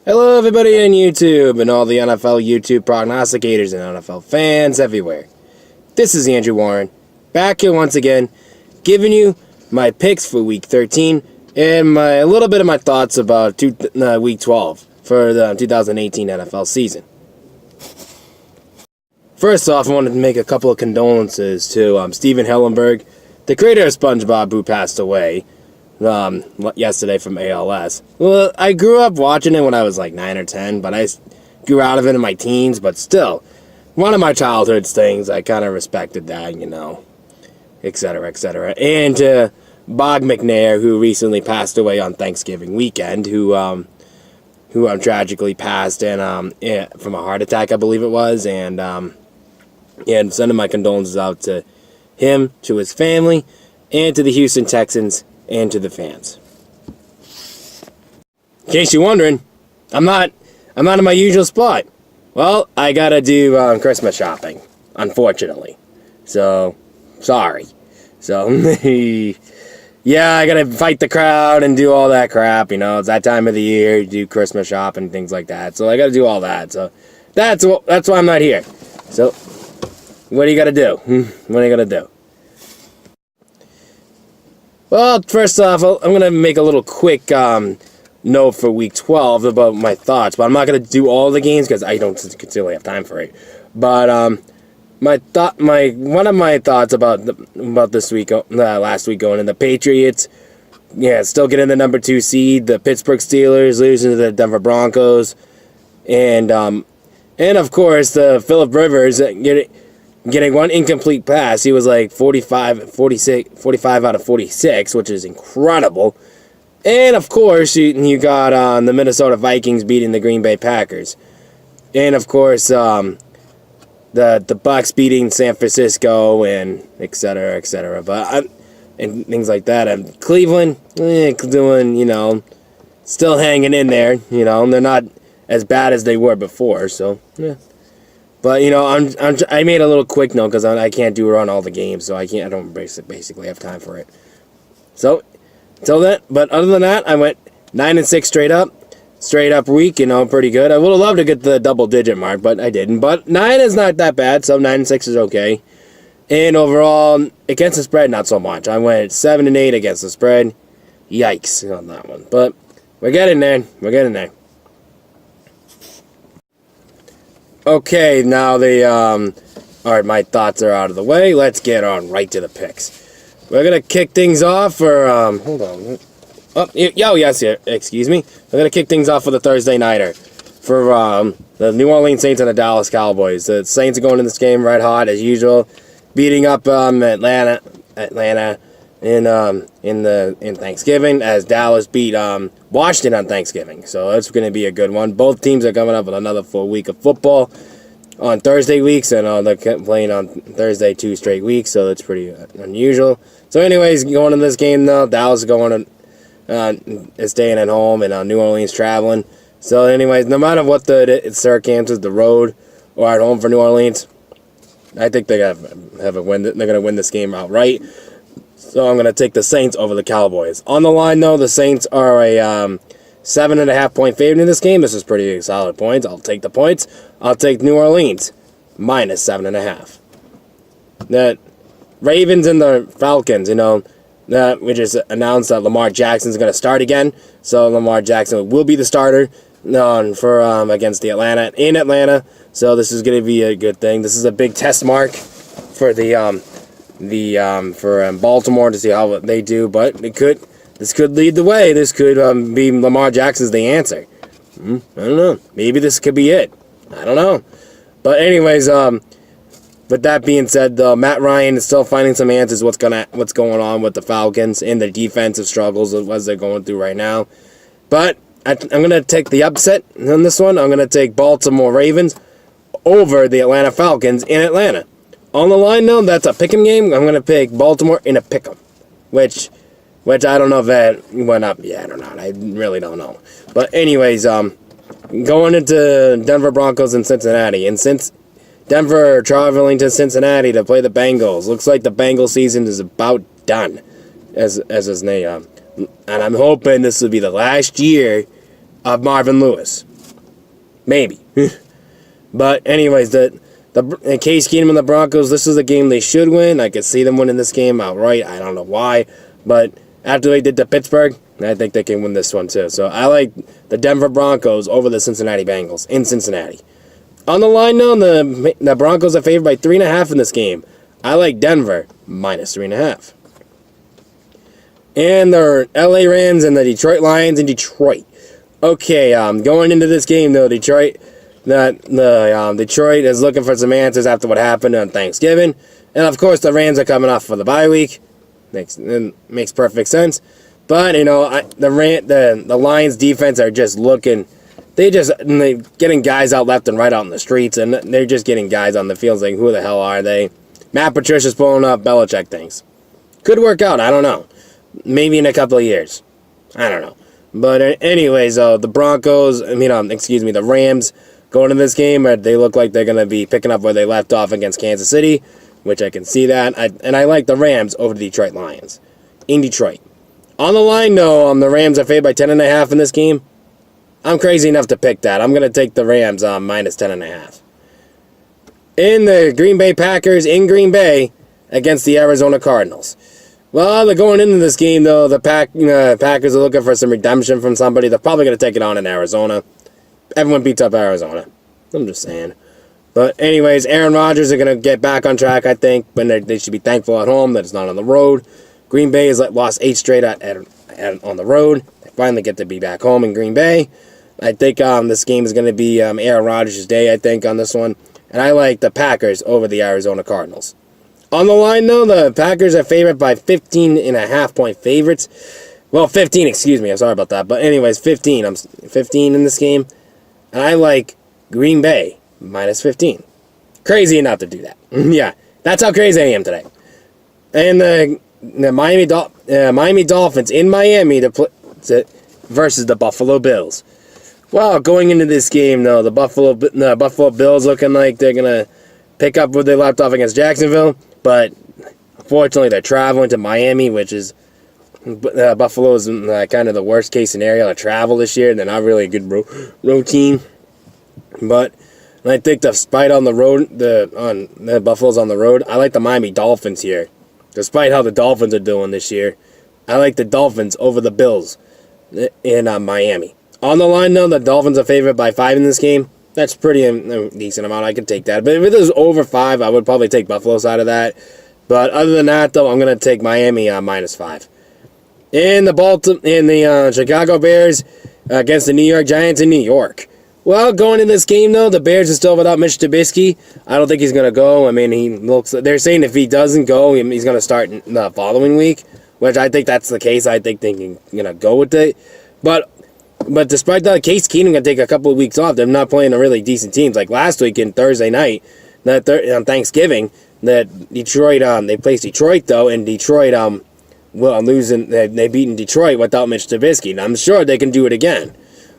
Hello everybody on YouTube and all the NFL YouTube prognosticators and NFL fans everywhere. This is Andrew Warren, back here once again, giving you my picks for Week 13 and a little bit of my thoughts about Week 12 for the 2018 NFL season. First off, I wanted to make a couple of condolences to Steven Hillenburg, the creator of SpongeBob, who passed away yesterday from ALS. Well, I grew up watching it when I was like 9 or 10, but I grew out of it in my teens, but still, one of my childhood things, I kind of respected that, etc., etc. And to Bog McNair, who recently passed away on Thanksgiving weekend, who tragically passed and from a heart attack, I believe it was, and sending my condolences out to him, to his family, and to the Houston Texans, and to the fans. In case you're wondering, I'm not in my usual spot. Well, I gotta do Christmas shopping, unfortunately. So, sorry. So, yeah, I gotta fight the crowd and do all that crap. It's that time of the year, you do Christmas shopping and things like that. So I gotta do all that. So that's why I'm not here. So, what do you gotta do? What are you gonna do? Well, first off, I'm going to make a little quick note for Week 12 about my thoughts, but I'm not going to do all the games because I don't really have time for it. But one of my thoughts about this week, last week going in, the Patriots, still getting the number 2 seed, the Pittsburgh Steelers losing to the Denver Broncos, and of course the Phillip Rivers getting one incomplete pass. He was like 45 out of 46, which is incredible. And, of course, you got the Minnesota Vikings beating the Green Bay Packers. And, of course, the Bucs beating San Francisco and et cetera, et cetera. And things like that. And Cleveland, doing, still hanging in there, and they're not as bad as they were before. So, yeah. But, I made a little quick note because I can't run all the games, so I don't basically have time for it. So, but other than that, I went 9-6 straight up week, pretty good. I would have loved to get the double-digit mark, but I didn't. But 9 is not that bad, so 9-6 is okay. And overall, against the spread, not so much. I went 7-8 against the spread. Yikes on that one. But we're getting there. Okay, now alright, my thoughts are out of the way. Let's get on right to the picks. We're going to kick things off for, hold on. Yes, excuse me. We're going to kick things off for the Thursday Nighter for the New Orleans Saints and the Dallas Cowboys. The Saints are going in this game red hot, as usual, beating up Atlanta in Thanksgiving, as Dallas beat Washington on Thanksgiving. So that's going to be a good one. Both teams are coming up with another full week of football on Thursday weeks, and they're playing on Thursday 2 straight weeks, so that's pretty unusual. So anyways, going in this game, though, Dallas is staying at home, and New Orleans traveling. So anyways, no matter what the circumstances, the road or at home for New Orleans, I think they have a win. They're going to win this game outright. So I'm going to take the Saints over the Cowboys. On the line, though, the Saints are a 7.5-point favorite in this game. This is pretty solid points. I'll take the points. I'll take New Orleans minus 7.5. The Ravens and the Falcons, we just announced that Lamar Jackson's going to start again. So Lamar Jackson will be the starter for against the Atlanta. So this is going to be a good thing. This is a big test mark for for Baltimore to see how they do, but this could lead the way. This could be Lamar Jackson's the answer. I don't know. Maybe this could be it. I don't know. But anyways, with that being said, Matt Ryan is still finding some answers. What's going on with the Falcons and the defensive struggles as they're going through right now. But I'm going to take the upset on this one. I'm going to take Baltimore Ravens over the Atlanta Falcons in Atlanta. On the line, though, that's a pick'em game. I'm going to pick Baltimore in a pick'em, which I don't know if that went up yet or not. I really don't know. But anyways, going into Denver Broncos and Cincinnati. And since Denver are traveling to Cincinnati to play the Bengals, looks like the Bengals season is about done, as his name. And I'm hoping this will be the last year of Marvin Lewis. Maybe. But anyways, the Case Keenum and the Broncos, this is a game they should win. I could see them winning this game outright. I don't know why. But after they did to Pittsburgh, I think they can win this one too. So I like the Denver Broncos over the Cincinnati Bengals in Cincinnati. On the line now, the Broncos are favored by 3.5 in this game. I like Denver minus 3.5. And the LA Rams and the Detroit Lions in Detroit. Okay, going into this game though, Detroit is looking for some answers after what happened on Thanksgiving, and of course the Rams are coming off for the bye week. Makes perfect sense. But the Lions defense are just looking. They're getting guys out left and right out in the streets, and they're just getting guys on the fields like, who the hell are they? Matt Patricia's pulling up Belichick things. Could work out, I don't know. Maybe in a couple of years. I don't know. But anyways, the the Rams going into this game, they look like they're going to be picking up where they left off against Kansas City, which I can see that. And I like the Rams over the Detroit Lions in Detroit. On the line, no, the Rams are favored by 10.5 in this game. I'm crazy enough to pick that. I'm going to take the Rams minus 10.5. In the Green Bay Packers in Green Bay against the Arizona Cardinals. Well, they're going into this game, though. The Packers are looking for some redemption from somebody. They're probably going to take it on in Arizona. Everyone beats up Arizona. I'm just saying. But anyways, Aaron Rodgers are going to get back on track, I think. But they should be thankful at home that it's not on the road. Green Bay has lost 8 straight on the road. They finally get to be back home in Green Bay. I think this game is going to be Aaron Rodgers' day, I think, on this one. And I like the Packers over the Arizona Cardinals. On the line, though, the Packers are favored by 15.5-point favorites. Well, 15, excuse me. I'm sorry about that. But anyways, 15. I'm 15 in this game. And I like Green Bay minus 15. Crazy enough to do that. Yeah, that's how crazy I am today. And the Miami Dolphins in Miami versus the Buffalo Bills. Well, going into this game, though, the Buffalo Bills looking like they're going to pick up where they left off against Jacksonville. But unfortunately, they're traveling to Miami, which is Buffalo is kind of the worst case scenario to travel this year. They're not really a good road team. But I think despite on the road, the Buffalo's on the road, I like the Miami Dolphins here. Despite how the Dolphins are doing this year, I like the Dolphins over the Bills in Miami. On the line, though, the Dolphins are favored by 5 in this game. That's pretty decent amount. I can take that. But if it was over 5, I would probably take Buffalo's side of that. But other than that, though, I'm going to take Miami minus 5. In the Chicago Bears against the New York Giants in New York. Well, going in this game, though, the Bears are still without Mitch Trubisky. I don't think he's going to go. I mean, they're saying if he doesn't go, he's going to start the following week, which I think that's the case. I think they're going to go with it. But despite that, Case Keenum going to take a couple of weeks off. They're not playing a really decent teams. Like last week in Thursday night, on Thanksgiving, that Detroit, they placed Detroit, though, and Detroit, losing, they beaten Detroit without Mitch Trubisky. And I'm sure they can do it again.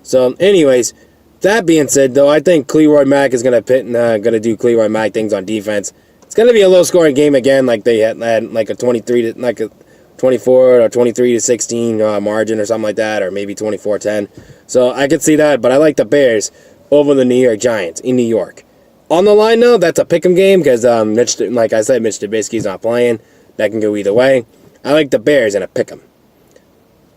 So, anyways, that being said, though, I think Cleroy Mack is going to do Cleroy Mack things on defense. It's going to be a low-scoring game again, like they had like a 24 or 23 to 16 margin or something like that, or maybe 24-10. So I could see that, but I like the Bears over the New York Giants in New York. On the line, though, that's a pick'em game because, like I said, Mitch Trubisky's not playing. That can go either way. I like the Bears in a pick'em.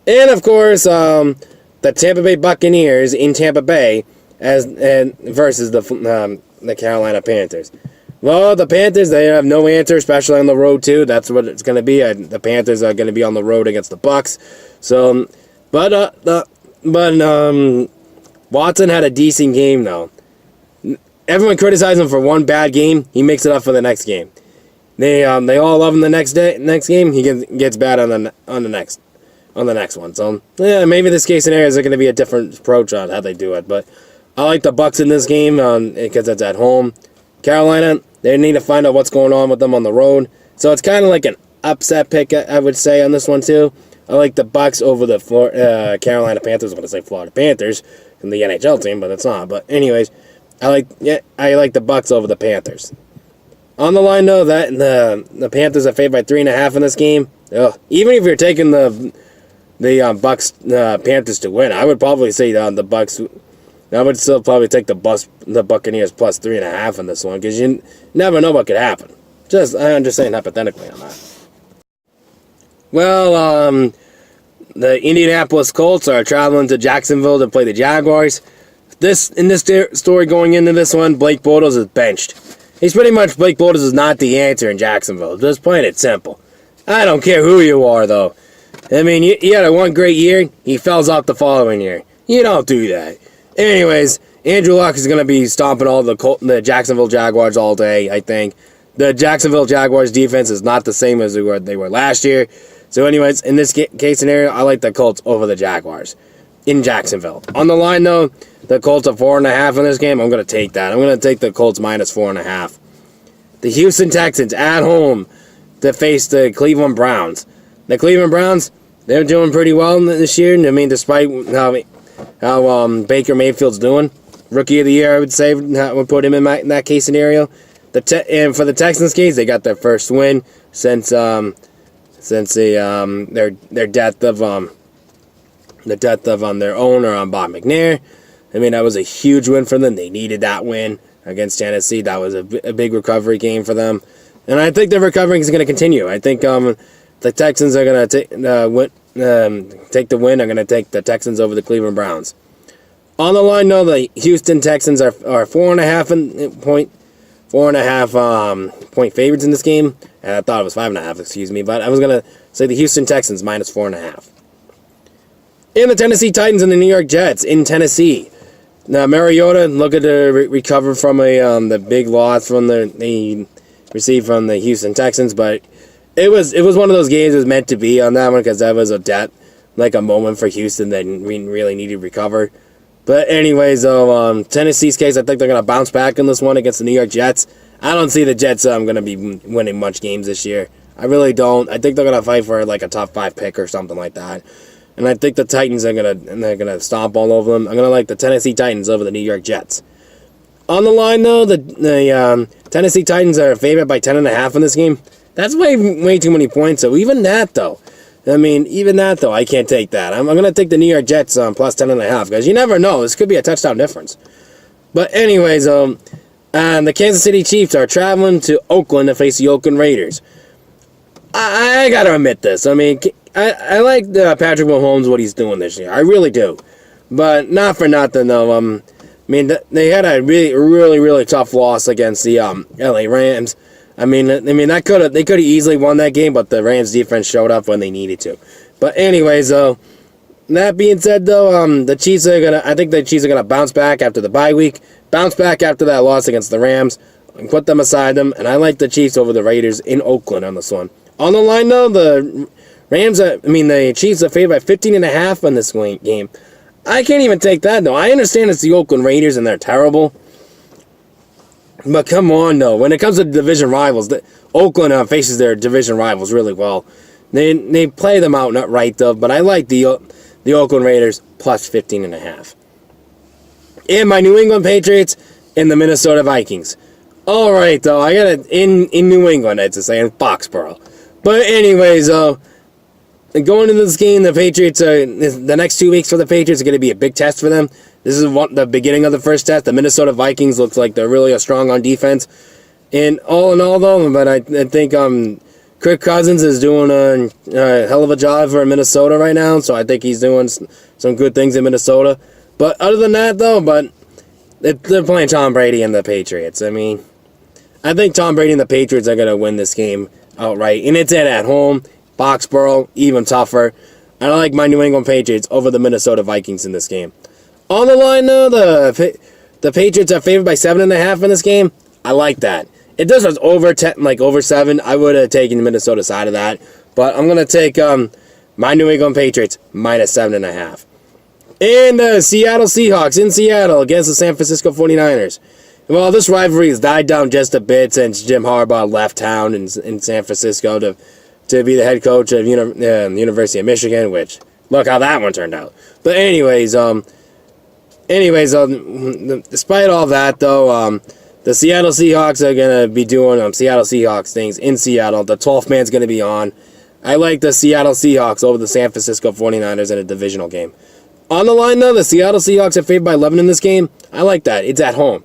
And, of course, the Tampa Bay Buccaneers in Tampa Bay versus the Carolina Panthers. Well, the Panthers, they have no answer, especially on the road, too. That's what it's going to be. The Panthers are going to be on the road against the Bucs. So, but Watson had a decent game, though. Everyone criticized him for one bad game. He makes it up for the next game. They all love him the next game. He gets bad on the next one. So, yeah, maybe this case scenario is going to be a different approach on how they do it. But I like the Bucs in this game because it's at home. Carolina, they need to find out what's going on with them on the road. So it's kind of like an upset pick, I would say, on this one, too. I like the Bucs over the Carolina Panthers. I'm going to say Florida Panthers from the NHL team, but it's not. But anyways, I like the Bucs over the Panthers. On the line, though, that the Panthers are favored by 3.5 in this game. Even if you're taking the Bucs Panthers to win, I would probably say the Bucs I would still probably take the Buccaneers plus 3.5 in this one because you never know what could happen. I'm just saying hypothetically on that. Well, the Indianapolis Colts are traveling to Jacksonville to play the Jaguars. In this story going into this one, Blake Bortles is benched. Blake Bortles is not the answer in Jacksonville. Just plain it simple. I don't care who you are, though. I mean, he had a one great year. He fells out the following year. You don't do that. Anyways, Andrew Luck is going to be stomping all the Jacksonville Jaguars all day, I think. The Jacksonville Jaguars defense is not the same as they were last year. So anyways, in this case scenario, I like the Colts over the Jaguars in Jacksonville. On the line, though, the Colts are 4.5 in this game. I'm going to take that. I'm going to take the Colts minus 4.5. The Houston Texans at home to face the Cleveland Browns. The Cleveland Browns, they're doing pretty well this year. I mean, despite how Baker Mayfield's doing. Rookie of the year, I would say, would put him in that case scenario. And for the Texans case, they got their first win since their death of their owner, Bob McNair. I mean, that was a huge win for them. They needed that win against Tennessee. That was a big recovery game for them. And I think the recovery is going to continue. I think the Texans are going to take the win. I'm going to take the Texans over the Cleveland Browns. On the line, though, the Houston Texans are 4.5 point favorites in this game. And I thought it was 5.5, excuse me. But I was going to say the Houston Texans minus 4.5. In the Tennessee Titans and the New York Jets in Tennessee. Now, Mariota looking to recover from the big loss they received from the Houston Texans, but it was one of those games that was meant to be on that one because that was a moment for Houston that really needed to recover. But anyways, Tennessee's case, I think they're going to bounce back in this one against the New York Jets. I don't see the Jets going to be winning much games this year. I really don't. I think they're going to fight for like a top 5 pick or something like that. And I think the Titans are gonna stomp all over them. I'm gonna like the Tennessee Titans over the New York Jets. On the line, though, the Tennessee Titans are favored by 10.5 in this game. That's way too many points. So even that, though, I can't take that. I'm gonna take the New York Jets plus 10.5 because you never know. This could be a touchdown difference. But anyways, the Kansas City Chiefs are traveling to Oakland to face the Oakland Raiders. I gotta admit this. I mean, I like Patrick Mahomes, what he's doing this year. I really do. But not for nothing, though. I mean, they had a really tough loss against the LA Rams. I mean, they could have easily won that game, but the Rams defense showed up when they needed to. But anyways, though, that being said, though, I think the Chiefs are gonna bounce back after the bye week, bounce back after that loss against the Rams, and put them aside them. And I like the Chiefs over the Raiders in Oakland on this one. On the line, though, the Chiefs are favored by 15.5 in this game. I can't even take that, though. I understand it's the Oakland Raiders and they're terrible. But come on, though. When it comes to division rivals, Oakland faces their division rivals really well. They play them out not right, though. But I like the Oakland Raiders plus 15.5. And my New England Patriots and the Minnesota Vikings. All right, though. I got it in New England, I'd say, in Foxborough. But anyways, going into this game, the Patriots the next 2 weeks for the Patriots are going to be a big test for them. This is the beginning of the first test. The Minnesota Vikings looks like they're really strong on defense. And all in all, though, but I think Kirk Cousins is doing a hell of a job for Minnesota right now. So I think he's doing some good things in Minnesota. But other than that, though, they're playing Tom Brady and the Patriots. I mean, I think Tom Brady and the Patriots are going to win this game outright. And it's at home. Foxborough, even tougher. I like my New England Patriots over the Minnesota Vikings in this game. On the line, though, the Patriots are favored by 7.5 in this game. I like that. It does was over 10, over 7. I would have taken the Minnesota side of that, but I'm gonna take my New England Patriots minus 7.5. And the Seattle Seahawks in Seattle against the San Francisco 49ers. Well, this rivalry has died down just a bit since Jim Harbaugh left town in San Francisco to be the head coach of University of Michigan, which, look how that one turned out. But anyways, despite all that, though, the Seattle Seahawks are going to be doing Seattle Seahawks things in Seattle. The 12th man's going to be on. I like the Seattle Seahawks over the San Francisco 49ers in a divisional game. On the line, though, the Seattle Seahawks are favored by 11 in this game. I like that. It's at home.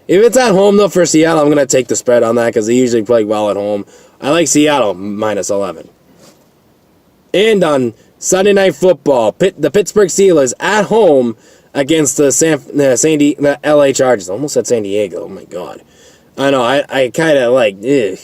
If it's at home, though, for Seattle, I'm going to take the spread on that because they usually play well at home. I like Seattle minus 11. And on Sunday Night Football, the Pittsburgh Steelers at home against the LA Chargers. I almost said San Diego. Oh, my God. I know. I kind of like, ugh.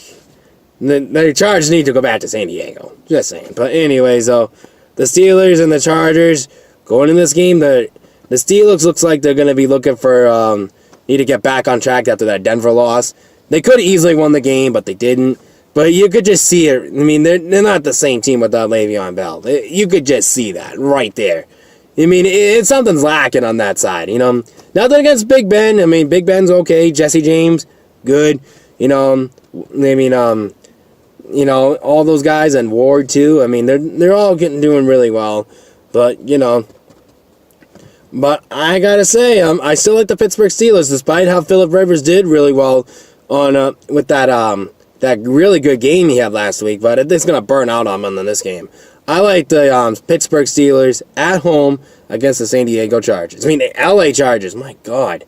The Chargers need to go back to San Diego. Just saying. But anyways, though, the Steelers and the Chargers going in this game, the Steelers looks like they're going to be looking for, need to get back on track after that Denver loss. They could have easily won the game, but they didn't. But you could just see it. I mean, they're not the same team without Le'Veon Bell. You could just see that right there. I mean, something's lacking on that side, you know. Nothing against Big Ben. I mean, Big Ben's okay. Jesse James, good. You know, I mean, you know, all those guys and Ward too. I mean, they're all doing really well. But, you know, but I gotta say, I still like the Pittsburgh Steelers, despite how Phillip Rivers did really well on with that really good game he had last week. But it's gonna burn out on him in this game. I like the Pittsburgh Steelers at home against the San Diego Chargers. I mean, the LA Chargers. My God,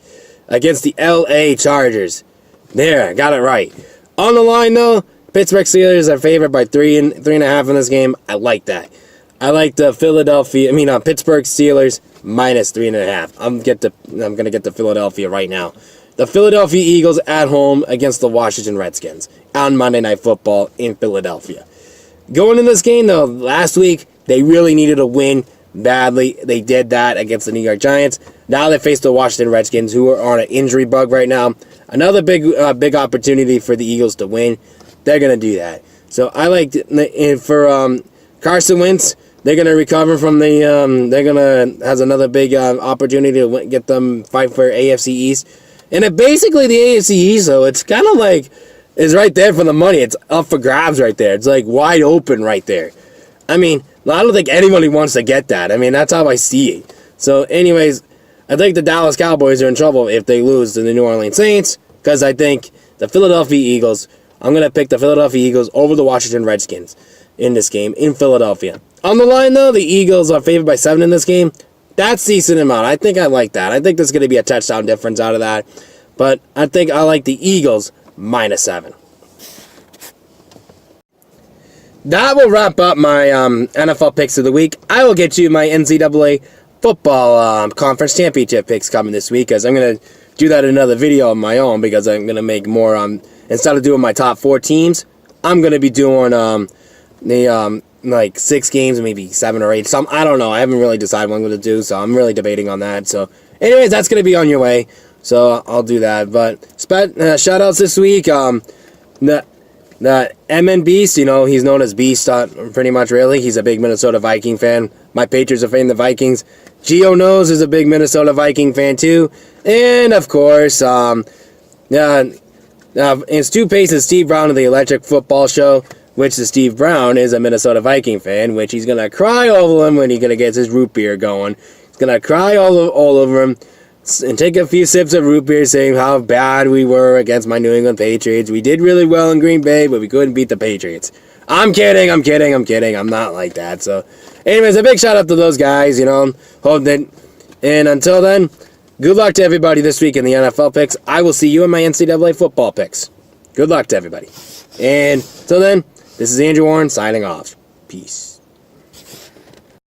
against the LA Chargers. There, got it right. On the line though, Pittsburgh Steelers are favored by 3.5 in this game. I like that. I like the Pittsburgh Steelers minus 3.5. I'm gonna get the Philadelphia right now. The Philadelphia Eagles at home against the Washington Redskins on Monday Night Football in Philadelphia. Going in this game though, last week they really needed a win badly. They did that against the New York Giants. Now they face the Washington Redskins, who are on an injury bug right now. Another big opportunity for the Eagles to win. They're gonna do that. So I like for Carson Wentz. They're gonna recover from has another big opportunity to get them fight for AFC East, and basically the AFC East. So it's kind of like is right there for the money. It's up for grabs right there. It's like wide open right there. I mean, I don't think anybody wants to get that. I mean, that's how I see it. So, anyways, I think the Dallas Cowboys are in trouble if they lose to the New Orleans Saints because I think the Philadelphia Eagles. I'm gonna pick the Philadelphia Eagles over the Washington Redskins in this game in Philadelphia. On the line, though, the Eagles are favored by 7 in this game. That's decent amount. I think I like that. I think there's going to be a touchdown difference out of that. But I think I like the Eagles minus 7. That will wrap up my NFL picks of the week. I will get you my NCAA football conference championship picks coming this week, because I'm going to do that in another video of my own, because I'm going to make more, instead of doing my top 4 teams, I'm going to be doing like 6 games, maybe 7 or 8. I don't know. I haven't really decided what I'm going to do, so I'm really debating on that. So, anyways, that's going to be on your way. So I'll do that. But shout outs this week. The MN Beast, you know, he's known as Beast pretty much, really. He's a big Minnesota Viking fan. My Patriots are fan the Vikings. Gio Knows is a big Minnesota Viking fan, too. And, of course, it's 2 Paces, Steve Brown of the Electric Football Show, which the Steve Brown is a Minnesota Viking fan, which he's going to cry over him when he's going to get his root beer going. He's going to cry all over him and take a few sips of root beer saying how bad we were against my New England Patriots. We did really well in Green Bay, but we couldn't beat the Patriots. I'm kidding. I'm not like that. So, anyways, a big shout out to those guys, you know. Hope that. And until then, good luck to everybody this week in the NFL picks. I will see you in my NCAA football picks. Good luck to everybody. And until then, this is Andrew Warren signing off. Peace.